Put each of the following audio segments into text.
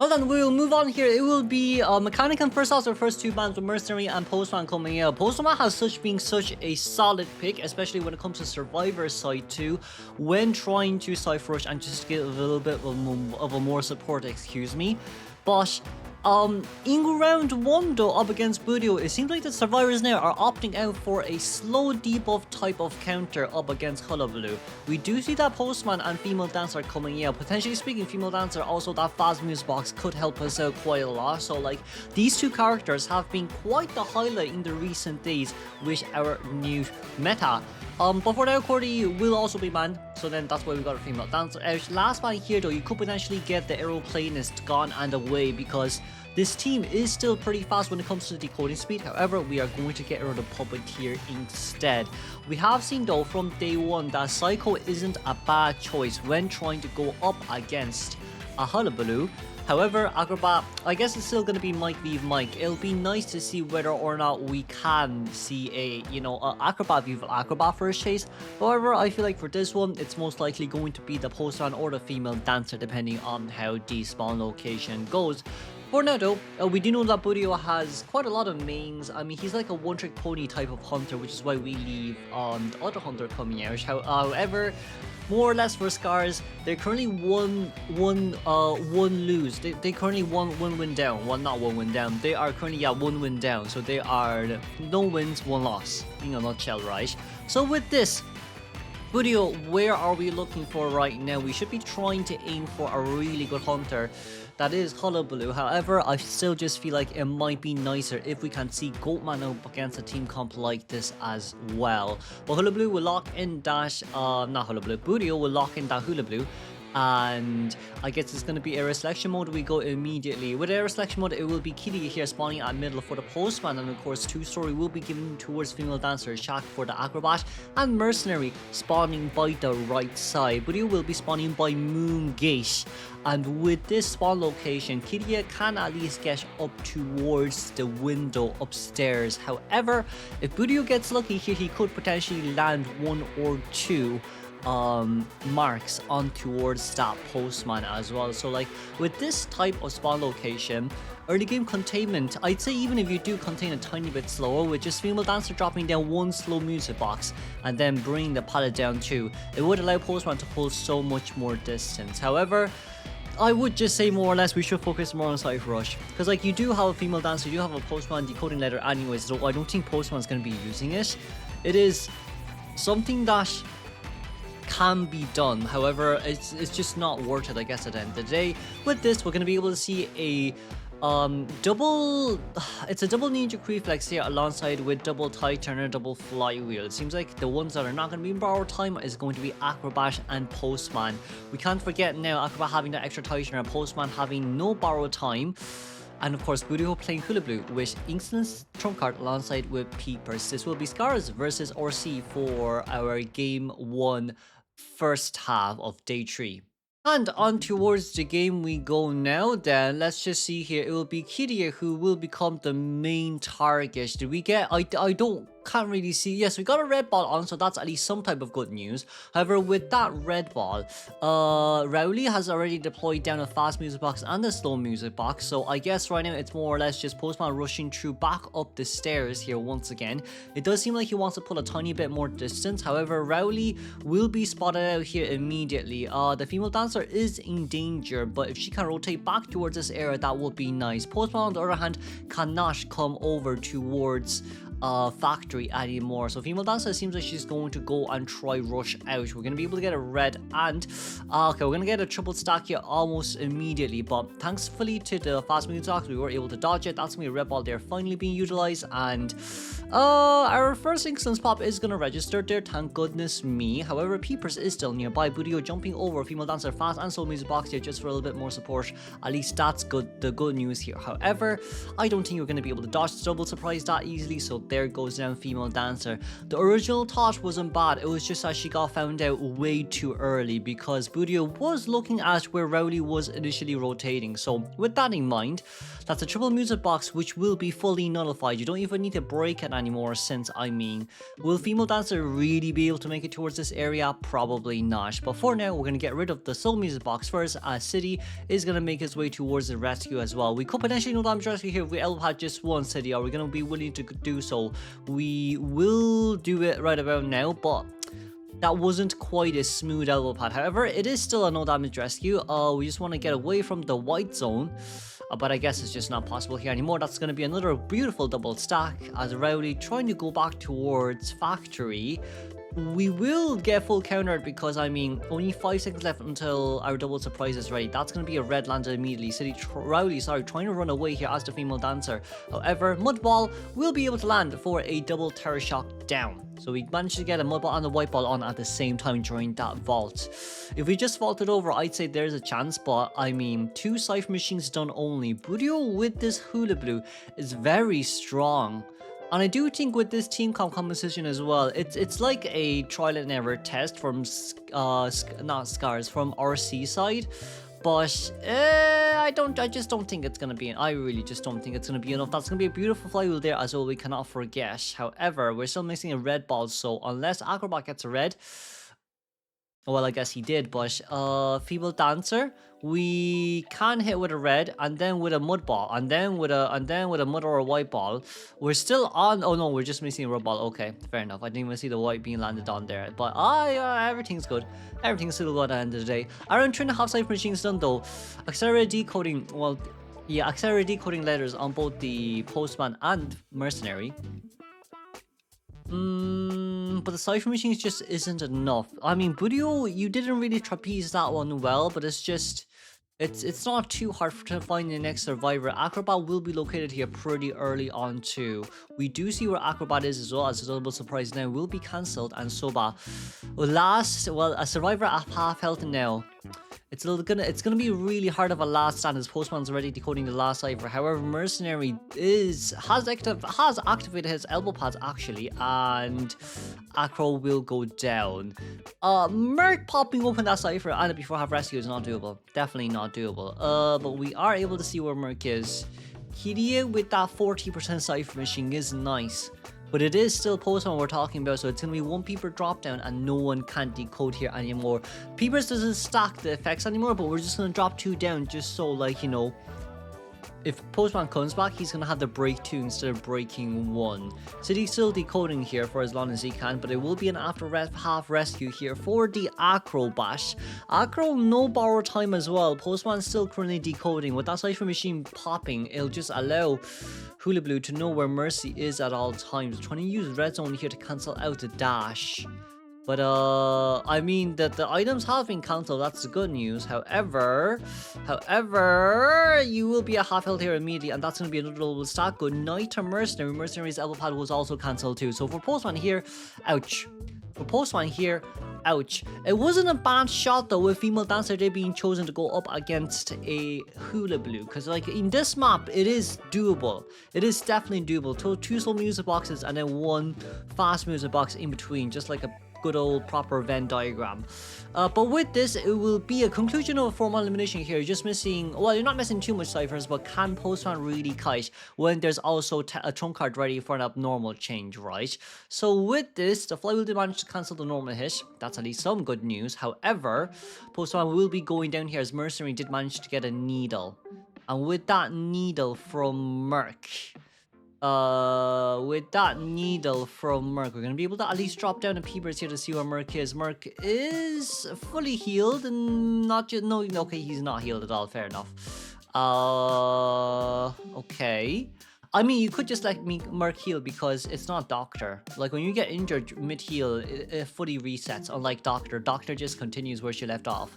Well then, we'll move on here. It will be Mechanic and first off the first two bands with Mercenary and Postman coming out. Postman has been such a solid pick, especially when it comes to Survivor side too, when trying to Cypher Rush and just get a little bit of a more support, excuse me. But in round 1 though, up against Burio, it seems like the survivors now are opting out for a slow debuff type of counter up against Hullabaloo. We do see that Postman and Female Dancer coming out. Potentially speaking, Female Dancer, also that fast moves box could help us out quite a lot. So like, these two characters have been quite the highlight in the recent days with our new meta. But for now, Cordy will also be banned, so then that's why we got a Female Dancer out. Last ban here though, you could potentially get the Aeroplanist gone and away, because this team is still pretty fast when it comes to decoding speed. However, we are going to get rid of the Puppeteer instead. We have seen though from day one that Psycho isn't a bad choice when trying to go up against a Hullabaloo. However, Acrobat, I guess it's still going to be Mike v Mike. It'll be nice to see whether or not we can see a, Acrobat v Acrobat first chase. However, I feel like for this one, it's most likely going to be the Postman or the Female Dancer, depending on how the spawn location goes. For now though, we do know that Burio has quite a lot of mains. I mean, he's like a one-trick pony type of hunter, which is why we leave the other hunter coming out. However, more or less for Scars, they're currently one lose. They currently one win down. Not one win down. They are currently one win down. So they are no wins, one loss in a nutshell, right? So with this, Burio, where are we looking for right now? We should be trying to aim for a really good hunter. That is Hullabaloo. However, I still just feel like it might be nicer if we can see Goatman up against a team comp like this as well. But Hullabaloo will lock in that, not Hullabaloo, Burio will lock in that Hullabaloo. And I guess it's going to be area selection mode. We go immediately with area selection mode. It will be Kitty here spawning at middle for the Postman, and of course 2-story will be given towards Female Dancer, Shaq for the Acrobat, and Mercenary spawning by the right side. Burio will be spawning by Moon Gate. And with this spawn location, Kitty can at least get up towards the window upstairs. However, if Burio gets lucky here, he could potentially land 1 or 2 marks on towards that Postman as well. So like, with this type of spawn location, early game containment, I'd say even if you do contain a tiny bit slower, with just Female Dancer dropping down 1 slow music box and then bringing the pallet down 2, it would allow Postman to pull so much more distance. However, I would just say more or less we should focus more on Cypher Rush, because like, you do have a Female Dancer, you do have a Postman decoding letter anyways, so I don't think Postman's going to be using it. It is something that can be done. However, it's just not worth it, I guess, at the end of the day. With this, we're going to be able to see a double ninja reflex here alongside with double Kite turner, double flywheel. It seems like the ones that are not going to be in borrowed time is going to be Acrobat and Postman. We can't forget now Acrobat having that extra Kite turner, Postman having no borrowed time. And of course, Burio playing Hullabaloo with Instant's trump card alongside with Peepers. This will be Scars versus RC for our game 1 first half of day 3. And on towards the game we go now then. Let's just see here. It will be Kitty who will become the main target. Did we get... I can't really see. Yes, we got a red ball on, so that's at least some type of good news. However, with that red ball, Rowley has already deployed down a fast music box and a slow music box. So I guess right now it's more or less just Postman rushing through back up the stairs here once again. It does seem like he wants to pull a tiny bit more distance. However, Rowley will be spotted out here immediately. The Female Dancer is in danger, but if she can rotate back towards this area, that would be nice. Postman, on the other hand, cannot come over towards factory anymore. So Female Dancer seems like she's going to go and try rush out. We're going to be able to get a red and okay, we're going to get a triple stack here almost immediately, but thankfully to the fast moving stocks we were able to dodge it. That's going to be a red ball there finally being utilized, and our first instance pop is going to register there, thank goodness me. However, Peepers is still nearby. Burio jumping over Female Dancer fast and slow music box here just for a little bit more support. At least that's good, the good news here. However, I don't think you're going to be able to dodge the double surprise that easily, so there goes down female dancer. The original thought wasn't bad, it was just that she got found out way too early because Burio was looking at where Rowley was initially rotating. So with that in mind, that's a triple music box which will be fully nullified. You don't even need to break it anymore since, I mean, will female dancer really be able to make it towards this area? Probably not. But for now, we're going to get rid of the soul music box first, as City is going to make his way towards the rescue as well. We could potentially no damage rescue here if we had just one City. Are we going to be willing to do so? We will do it right about now, but that wasn't quite a smooth elbow pad. However, it is still a no damage rescue. We just want to get away from the white zone. But I guess it's just not possible here anymore. That's going to be another beautiful double stack as Rowley trying to go back towards factory. We will get full countered because, I mean, only 5 seconds left until our double surprise is ready. That's going to be a red landed immediately. Rowley, trying to run away here as the female dancer. However, Mud Ball will be able to land for a double terror shock down. So we managed to get a Mud Ball and the White Ball on at the same time during that vault. If we just vaulted over, I'd say there's a chance, but I mean, 2 Cypher machines done only. Burio with this Hullabaloo is very strong. And I do think with this team comp composition as well, it's like a trial and error test from not Scars, from RC side, but I just don't think it's gonna be. I really just don't think it's gonna be enough. That's gonna be a beautiful flywheel there as well. We cannot forget. However, we're still missing a red ball, so unless Acrobat gets a red. Well, I guess he did, but Feeble Dancer, we can hit with a red, and then with a mud ball, and then with a mud or a white ball. We're still on. Oh no, we're just missing a red ball. Okay, fair enough. I didn't even see the white being landed on there, but everything's good. Everything's still good at the end of the day. Around 3.5 Cypher machines done though. Accelerated decoding. Well, yeah, accelerated decoding letters on both the Postman and Mercenary. But the Cypher machines just isn't enough. I mean, Burio, you didn't really trapeze that one well, but it's just, it's not too hard to find the next survivor. Acrobat will be located here pretty early on too. We do see where Acrobat is as well, as a double surprise now will be cancelled, and Soba a survivor at half health now. It's gonna be really hard of a last stand as Postman's already decoding the last cipher. However, Mercenary has activated his elbow pads actually, and Acro will go down. Merc popping open that cipher and before half rescue is not doable. Definitely not doable. But we are able to see where Merc is. Kiria with that 40% cipher machine is nice. But it is still Postman we're talking about, so it's going to be 1 Peeper drop down and no one can decode here anymore. Peepers doesn't stack the effects anymore, but we're just going to drop 2 down just so, like, you know, if Postman comes back, he's going to have to break 2 instead of breaking 1. So he's still decoding here for as long as he can, but it will be an after half rescue here for the Acrobat. Acro, no borrow time as well. Postman's still currently decoding. With that Cypher machine popping, it'll just allow Hullabaloo to know where Mercy is at all times. Trying to use Red Zone here to cancel out the dash. But I mean that the items have been cancelled, that's the good news. However, you will be a half health here immediately, and that's going to be another double stack. Good night to Mercenary. Mercenary's elbow pad was also cancelled too. So for Postman here, ouch. For Postman here, ouch. It wasn't a bad shot though with Female Dancer Day being chosen to go up against a Hullabaloo, because like in this map it is doable. It is definitely doable. 2 slow music boxes and then 1 fast music box in between, just like a good old proper Venn diagram. But with this, it will be a conclusion of a formal elimination here. You're just missing, well, you're not missing too much ciphers, but can Postman really kite when there's also a trump card ready for an abnormal change, right? So with this, the flywheel did manage to cancel the normal hit. That's at least some good news. However, Postman will be going down here as Mercenary did manage to get a needle. And with that needle from Merc, we're gonna be able to at least drop down the peepers here to see where Merc is. Merc is fully healed and not just okay, he's not healed at all. Fair enough. Okay. I mean, you could just let Merc heal because it's not Doctor. Like when you get injured mid-heal, it fully resets. Unlike Doctor, Doctor just continues where she left off.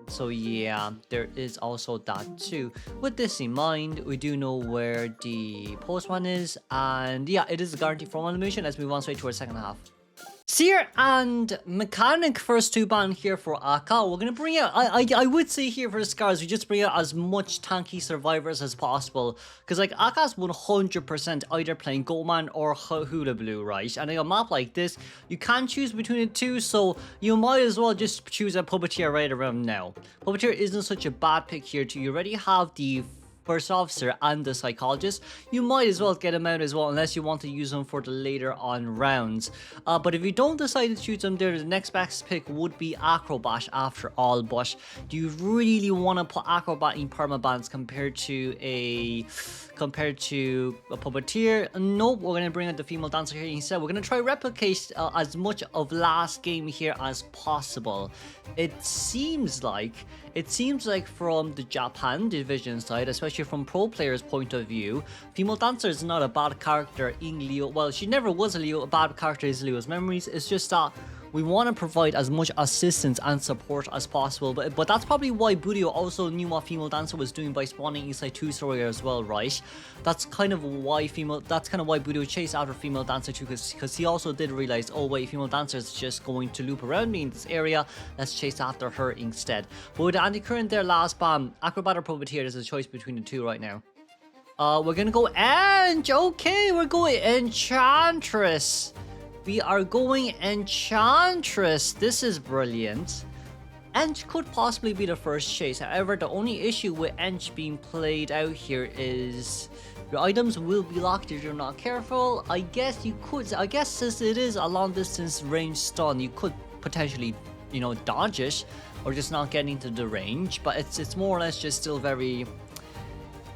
So yeah, there is also that too. With this in mind, we do know where the Postman is, and yeah, it is a guaranteed formal elimination. Let's move on straight to our second half. Seer and Mechanic first two ban here for Akka. We're gonna bring out, I would say here for the Scars, we just bring out as much tanky survivors as possible. Because like Akka's 100% either playing Goldman or Hullabaloo, right? And in a map like this, you can't choose between the two, so you might as well just choose a Puppeteer right around now. Puppeteer isn't such a bad pick here too. You already have the First Officer and the Psychologist. You might as well get them out as well, unless you want to use them for the later on rounds. But if you don't decide to choose them there, the next best pick would be Acrobat after all. But do you really want to put Acrobat in permabans compared to a Puppeteer? Nope, we're going to bring out the Female Dancer here instead. We're going to try replicate as much of last game here as possible. It seems like from the Japan division side, especially from pro players' point of view, Female Dancer is not a bad character in Leo. Well, she never was a bad character in Leo's memories. It's just that we want to provide as much assistance and support as possible. But that's probably why Burio also knew what Female Dancer was doing by spawning inside 2-story as well, right? That's kind of why Burio chased after Female Dancer too, because he also did realize, oh wait, Female Dancer is just going to loop around me in this area. Let's chase after her instead. But with the anti-current there last spam, Acrobat or Puppeteer, there's a choice between the two right now. We're gonna go okay, we're going Enchantress. We are going Enchantress. This is brilliant. Ench could possibly be the first chase. However, the only issue with Ench being played out here is your items will be locked if you're not careful. I guess since it is a long distance range stun, you could potentially, dodge it or just not get into the range. But it's more or less just still very...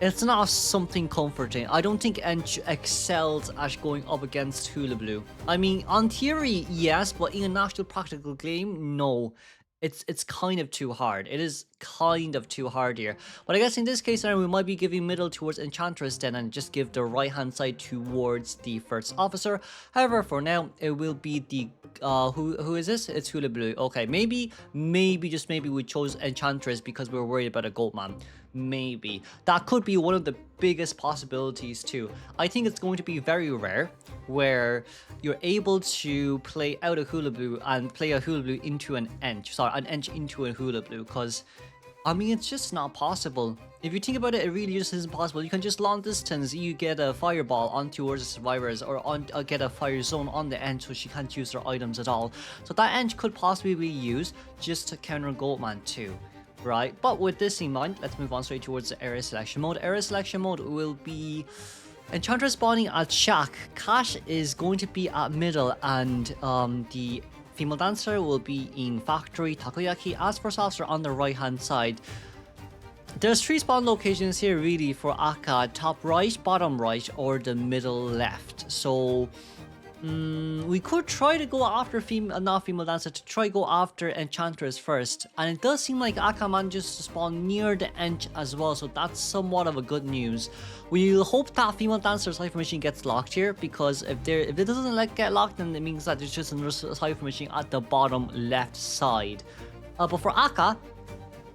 It's not something comforting. I don't think Ench excels at going up against Hullabaloo. I mean, on theory, yes, but in an actual practical game, no. It's kind of too hard. It is kind of too hard here. But I guess in this case, then we might be giving middle towards Enchantress then and just give the right hand side towards the First Officer. However, for now, it will be the who is this? It's Hullabaloo. Okay, maybe we chose Enchantress because we were worried about a Goldman. Maybe. That could be one of the biggest possibilities too. I think it's going to be very rare where you're able to play out a Hullabaloo and play a Hullabaloo into an Ench. Sorry, an Ench into a Hullabaloo, because I mean, it's just not possible. If you think about it, it really just isn't possible. You can just long distance, you get a fireball on towards the survivors, or get a fire zone on the Ench so she can't use her items at all. So that Ench could possibly be used just to counter Goldman too. Right, but with this in mind, let's move on straight towards the area selection mode. Area selection mode will be Enchantress spawning at Shack, Cash is going to be at middle, and the Female Dancer will be in Factory, Takoyaki, as First Officer on the right hand side. There's 3 spawn locations here really for Akka: top right, bottom right, or the middle left. So we could try to go after Female Dancer, to try go after Enchantress first. And it does seem like Akka manages to spawn near the Ench as well, so that's somewhat of a good news. We'll hope that Female Dancer's Cypher Machine gets locked here, because if it doesn't get locked, then it means that there's just another Cypher Machine at the bottom left side. But for Akka,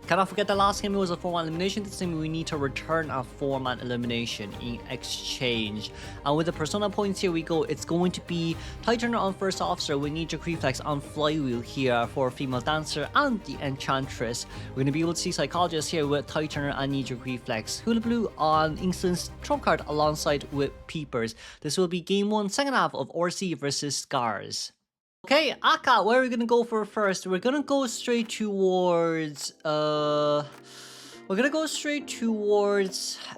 cannot forget the last game it was a 4-man elimination. This time we need to return a 4-man elimination in exchange. And with the persona points here we go, it's going to be Titan on First Officer with Knee-Jerk Reflex on Flywheel here for Female Dancer and the Enchantress. We're going to be able to see Psychologist here with Titan and Knee-Jerk Reflex. Hullabaloo on Instance Trump card alongside with Peepers. This will be game 1, second half of RC versus Scars. Okay, Akka, where are we gonna go for first? We're gonna go straight towards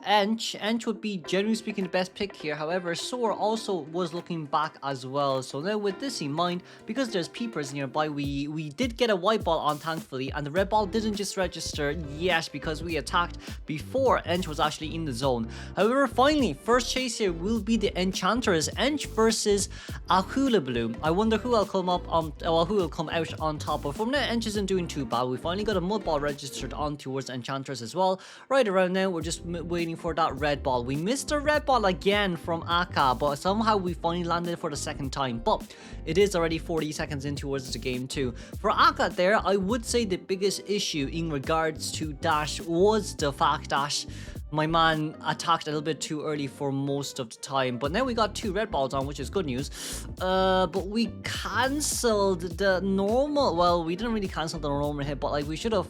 Ench. Ench would be, generally speaking, the best pick here. However, Soar also was looking back as well. So now with this in mind, because there's Peepers nearby, we did get a white ball on, thankfully, and the red ball didn't just register yet because we attacked before Ench was actually in the zone. However, finally, first chase here will be the Enchantress. Ench versus a Hullabaloo. I wonder who will come out on top. But from now, Ench isn't doing too bad. We finally got a mud ball registered on towards Enchantress as well. Right around now, we're just waiting for that red ball. We missed a red ball again from Akka, but somehow we finally landed for the second time. But it is already 40 seconds in towards the game too. For Akka there, I would say the biggest issue in regards to Dash was the fact that my man attacked a little bit too early for most of the time, but now we got 2 red balls on, which is good news. But we cancelled the normal, well, we didn't really cancel the normal hit, but like we should have,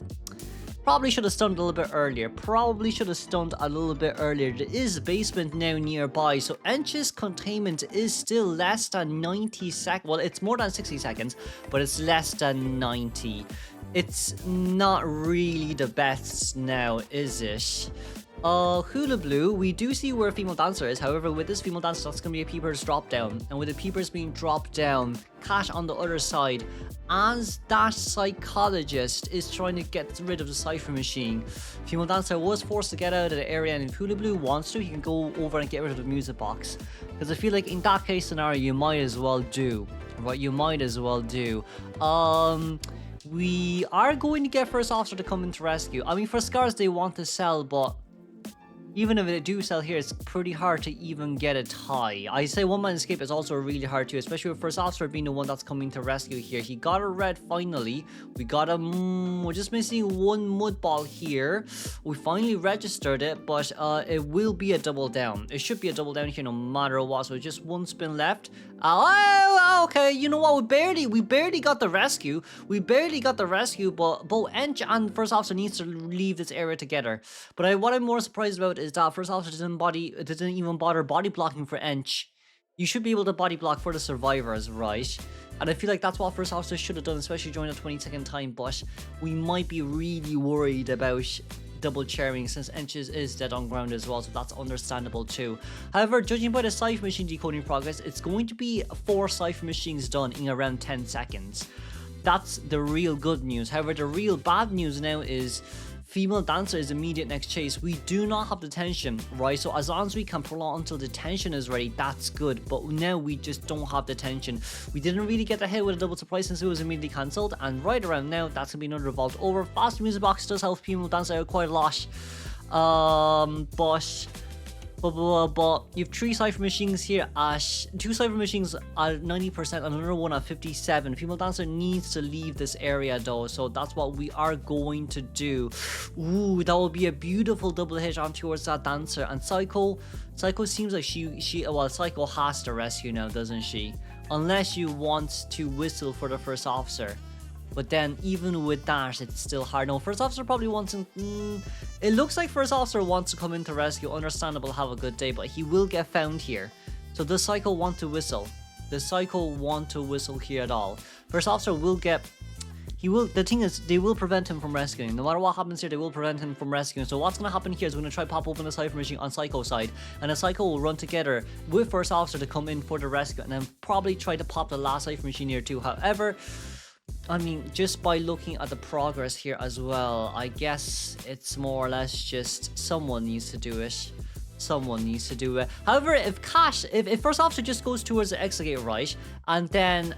probably should have stunned a little bit earlier. There is basement now nearby, so Ench's containment is still less than 90 seconds. Well, it's more than 60 seconds, but it's less than 90. It's not really the best now, is it? Hullabaloo, we do see where female dancer is. However, with this female dancer, that's gonna be a peepers drop down. And with the peepers being dropped down, Cash on the other side, as that psychologist is trying to get rid of the cipher machine. Female dancer was forced to get out of the area, and if Hullabaloo wants to, he can go over and get rid of the music box. Because I feel like in that case scenario, you might as well do. Right, you might as well do. We are going to get first officer to come in to rescue. I mean, for scars they want to sell, but even if they do sell here, it's pretty hard to even get it high. I say one man escape is also really hard too, especially with first officer being the one that's coming to rescue here. He got a red finally. We got a we're just missing one mud ball here. We finally registered it, but it will be a double down. It should be a double down here no matter what. So just one spin left. Oh, okay. You know what? We barely got the rescue. But both Ench and first officer needs to leave this area together. But what I'm more surprised about is that first officer didn't even bother body blocking for Ench. You should be able to body block for the survivors, right? And I feel like that's what first officer should have done, especially during the 20-second time. But we might be really worried about double chairing since Ench's is dead on ground as well, so that's understandable too. However, judging by the cipher machine decoding progress, it's going to be 4 cipher machines done in around 10 seconds. That's the real good news. However, the real bad news now is female dancer is immediate next chase. We do not have the tension, right? So as long as we can prolong until the tension is ready, that's good. But now we just don't have the tension. We didn't really get the hit with a double surprise since it was immediately cancelled. And right around now, that's gonna be another vault over. Fast music box does help female dancer out quite a lot. But you have 3 cipher machines here at 2 cipher machines at 90% and another one at 57. Female dancer needs to leave this area though, so that's what we are going to do. Ooh, that will be a beautiful double hit on towards that dancer. And Psycho seems like Psycho has to rescue now, doesn't she? Unless you want to whistle for the first officer. But then, even with that, it's still hard. No, first officer probably wants him. It looks like first officer wants to come in to rescue. Understandable, have a good day, but he will get found here. So does Psycho want to whistle? Does Psycho want to whistle here at all? First officer will get. He will. The thing is, they will prevent him from rescuing. No matter what happens here, they will prevent him from rescuing. So what's going to happen here is we're going to try pop open the cipher machine on Psycho's side, and the Psycho will run together with first officer to come in for the rescue, and then probably try to pop the last cipher machine here too. However, I mean, just by looking at the progress here as well, I guess it's more or less just someone needs to do it. However, if first officer just goes towards the exit gate, right, and then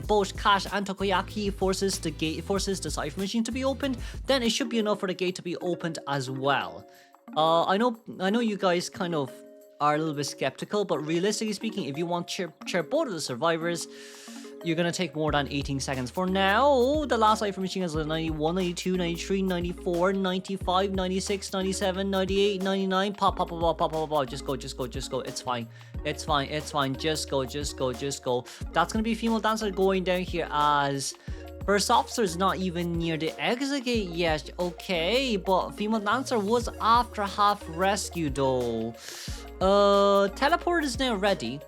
both Cash and Takoyaki forces the cipher machine to be opened, then it should be enough for the gate to be opened as well. I know you guys kind of are a little bit skeptical, but realistically speaking, if you want to chair both of the survivors, you're going to take more than 18 seconds. For now, the last cipher machine is 91, 92, 93, 94, 95, 96, 97, 98, 99. Pop. Just go. It's fine. Just go. That's going to be female dancer going down here as first officer is not even near the exit gate yet. Okay, but female dancer was after half rescue though. Teleport is now ready.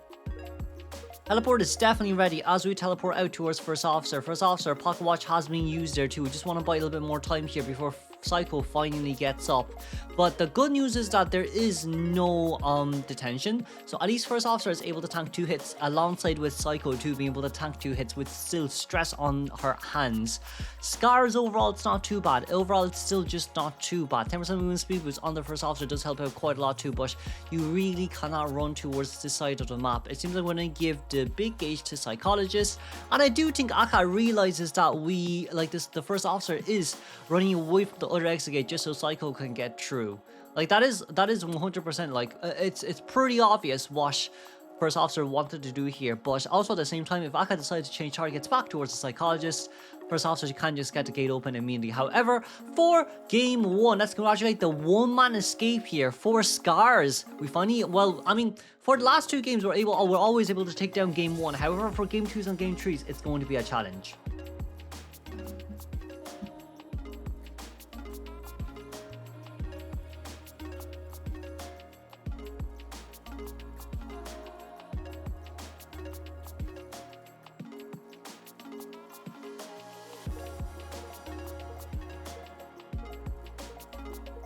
Teleport is definitely ready as we teleport out towards first officer. First officer, pocket watch has been used there too. We just want to buy a little bit more time here before Psycho finally gets up. But the good news is that there is no detention, so at least first officer is able to tank 2 hits alongside with Psycho too being able to tank 2 hits with still stress on her hands. Scars overall, it's not too bad. Overall, it's still just not too bad. 10% movement speed was on the first officer does help out quite a lot too, but you really cannot run towards this side of the map. It seems like we're going to give the big gauge to psychologist, and I do think Aka realizes that the first officer is running away from the other exit gate just so Psycho can get through. Like that is 100% like it's pretty obvious what first officer wanted to do here, but also at the same time, if Aka decides to change targets back towards the psychologist, first officer, you can't just get the gate open immediately. However, for game 1, let's congratulate the one-man escape here for Scars. We finally, well, I mean, for the last 2 games, we're always able to take down game 1. However, for game 2s and game 3s, it's going to be a challenge.